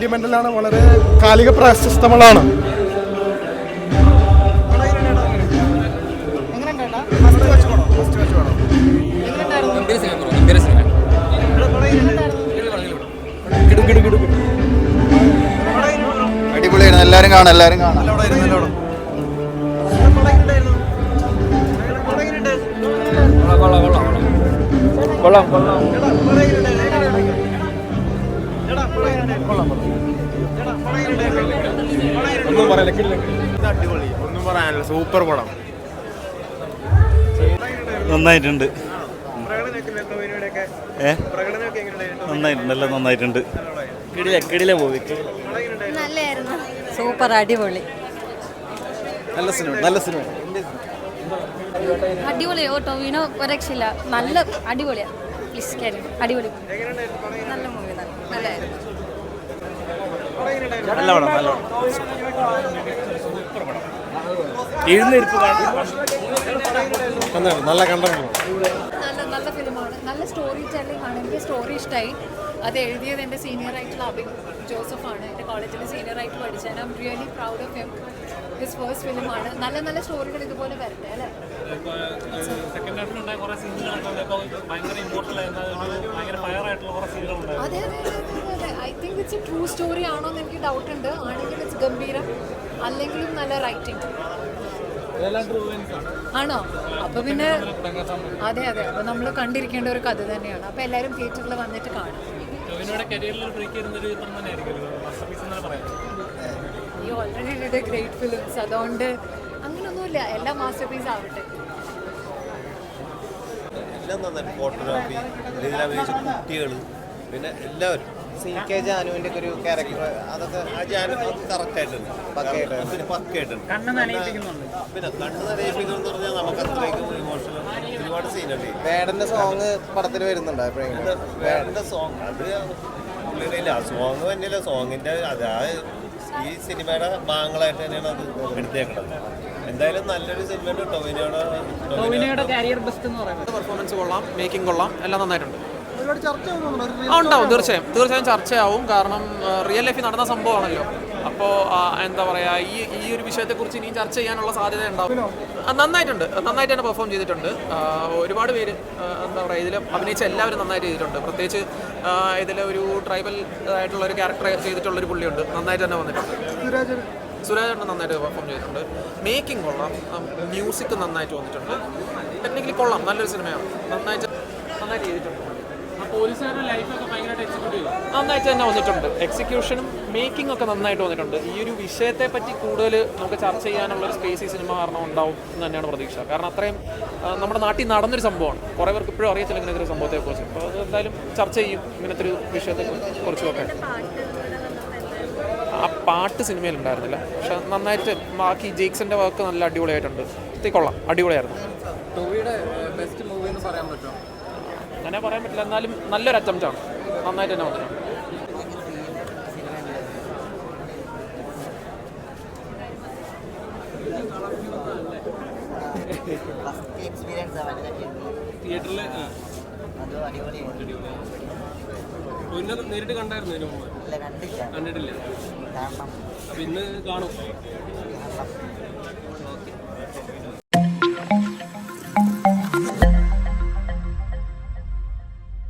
സെന്റിമെന്റലാണ്, വളരെ കാലിക പ്രശസ്തമുള്ളതാണ്. അടിപൊളിയാണ്. എല്ലാരും കാണാം, എല്ലാരും കാണാം. ഒന്നും പറയാനില്ല, സൂപ്പർ പടം. നന്നായിട്ടുണ്ട്. നന്നായിട്ടുണ്ടല്ലോ, നന്നായിട്ടുണ്ട്. മൂവി നല്ലായിരുന്നു, സൂപ്പർ, അടിപൊളി. നല്ല സിനിമ, നല്ല സിനിമ. അടിപൊളി. ടോവിനോ ഒരു രക്ഷയില്ല, നല്ല അടിപൊളിയാ. പ്ലീസ് കേറി, അടിപൊളി, നല്ല മൂവി, നല്ലായിരുന്നു. നല്ല പടം, നല്ല നല്ല കണ്ടന്റ്, നല്ല ഫിലിമാണ്, നല്ല സ്റ്റോറി ടെല്ലിംഗ് ആണ്. എനിക്ക് സ്റ്റോറി ഇഷ്ടമായി. അത് എഴുതിയത് എൻ്റെ സീനിയർ ആയിട്ടുള്ള അബിൻ ജോസഫാണ്. എൻ്റെ കോളേജിൽ സീനിയർ ആയിട്ട് പഠിച്ചത്. I am really proud of him. His first ഫിലിമാണ്. നല്ല നല്ല സ്റ്റോറികൾ ഇതുപോലെ വരട്ടെ അല്ലേ. അതെ അതെ അതെ, I think it's A true story ആണോ എന്ന് എനിക്ക് ഡൗട്ട് ഉണ്ട്. ആണെങ്കിൽ ഇറ്റ്സ് ഗംഭീരം, അല്ലെങ്കിലും നല്ല റൈറ്റിംഗ് ആണോ. അപ്പൊ പിന്നെ അതെ അതെ, അപ്പൊ നമ്മൾ കണ്ടിരിക്കേണ്ട ഒരു കഥ തന്നെയാണ്. അപ്പൊ എല്ലാവരും തിയേറ്ററിൽ വന്നിട്ട് കാണും. ഈ already did A great films, അതുകൊണ്ട് അങ്ങനൊന്നുമില്ല, എല്ലാം മാസ്റ്റർ പീസ് ആവട്ടെ. എല്ലാം നന്നായിട്ട് ഫോട്ടോഗ്രാഫി, ഇതിലഭിനയിച്ച കുട്ടികൾ, പിന്നെ എല്ലാവരും CK ജാനുവിന്റെ ഒരു ക്യാരക്ടർ, അതൊക്കെ ആ ജാനു കറക്റ്റായിട്ടുണ്ട്, പിന്നെ പക്കയായിട്ടുണ്ട്. പിന്നെ കണ്ണ് നനയിപ്പിക്കുന്നു പറഞ്ഞാൽ നമുക്ക് അത്രയ്ക്കും ഇമോഷണൽ ഒരുപാട് സീനുണ്ട്. വേടന്റെ സോങ് പടത്തിൽ വരുന്നുണ്ട്. വേടന്റെ സോങ് അത് പുള്ളിയില്ല, സോങ് തന്നെയല്ല, സോങ്ങിന്റെ അത് ഈ സിനിമയുടെ ഭാഗങ്ങളായിട്ട് തന്നെയാണ് അത് എടുത്തേക്കുന്നത്. എന്തായാലും നല്ലൊരു സിനിമയുടെ ടോവിനോയുടെ കരിയർ ബെസ്റ്റ് എന്ന് പറയുന്നത്. പെർഫോമൻസ് കൊള്ളാം, മേക്കിംഗ് കൊള്ളാം, എല്ലാം നന്നായിട്ടുണ്ട്. ഉണ്ടാവും, തീർച്ചയായും ചർച്ചയാവും. കാരണം റിയൽ ലൈഫിൽ നടന്ന സംഭവമാണല്ലോ. അപ്പോൾ എന്താ പറയുക, ഈ ഒരു വിഷയത്തെക്കുറിച്ച് ഇനിയും ചർച്ച ചെയ്യാനുള്ള സാധ്യത ഉണ്ടാവും. നന്നായിട്ട് തന്നെ പെർഫോം ചെയ്തിട്ടുണ്ട്. ഒരുപാട് പേര് എന്താ പറയുക, ഇതിൽ അഭിനയിച്ച എല്ലാവരും നന്നായിട്ട് ചെയ്തിട്ടുണ്ട്. പ്രത്യേകിച്ച് ഇതിൽ ഒരു ട്രൈബൽ ആയിട്ടുള്ള ഒരു ക്യാരക്ടർ ചെയ്തിട്ടുള്ളൊരു പുള്ളിയുണ്ട്, നന്നായിട്ട് തന്നെ വന്നിട്ടുണ്ട്. സുരാജ് നന്നായിട്ട് പെർഫോം ചെയ്തിട്ടുണ്ട്. മേക്കിംഗ് കൊള്ളാം, മ്യൂസിക് നന്നായിട്ട് വന്നിട്ടുണ്ട്. ടെക്നിക്കലി കൊള്ളാം, നല്ലൊരു സിനിമയാണ്. നന്നായിട്ട് ചെയ്തിട്ടുണ്ട്. നന്നായിട്ട് തന്നെ വന്നിട്ടുണ്ട്. എക്സിക്യൂഷനും മേക്കിംഗ് ഒക്കെ നന്നായിട്ട് വന്നിട്ടുണ്ട്. ഈ ഒരു വിഷയത്തെ പറ്റി കൂടുതൽ നമുക്ക് ചർച്ച ചെയ്യാനുള്ള ഒരു സ്പേസ് ഈ സിനിമ കാരണം ഉണ്ടാവും എന്ന് തന്നെയാണ് പ്രതീക്ഷ. കാരണം അത്രയും നമ്മുടെ നാട്ടിൽ നടന്നൊരു സംഭവമാണ്. കുറേ പേർക്ക് ഇപ്പോഴും അറിയത്തില്ല ഇങ്ങനത്തെ ഒരു സംഭവത്തെക്കുറിച്ച്. അപ്പോൾ അത് എന്തായാലും ചർച്ച ചെയ്യും ഇങ്ങനത്തെ ഒരു വിഷയത്തെ കുറിച്ചുമൊക്കെ. ആ പാട്ട് സിനിമയിൽ ഉണ്ടായിരുന്നില്ല, പക്ഷെ നന്നായിട്ട് ബാക്കി ജെയ്ക്സിൻ്റെ വർക്ക് നല്ല അടിപൊളിയായിട്ടുണ്ട്. കൊള്ളാം, അടിപൊളിയായിരുന്നു. ബെസ്റ്റ് മൂവി എന്ന് പറയാൻ പറ്റുമോ? അങ്ങനെ പറയാൻ പറ്റില്ല, എന്നാലും നല്ലൊരു അറ്റംപ്റ്റാണ്. നന്നായിട്ട് തന്നെ വന്നിട്ടുണ്ട്. തിയേറ്ററിൽ നേരിട്ട് കണ്ടായിരുന്നു ഇതിനു മുമ്പ്? കണ്ടിട്ടില്ല. അപ്പൊ ഇന്ന് കാണും.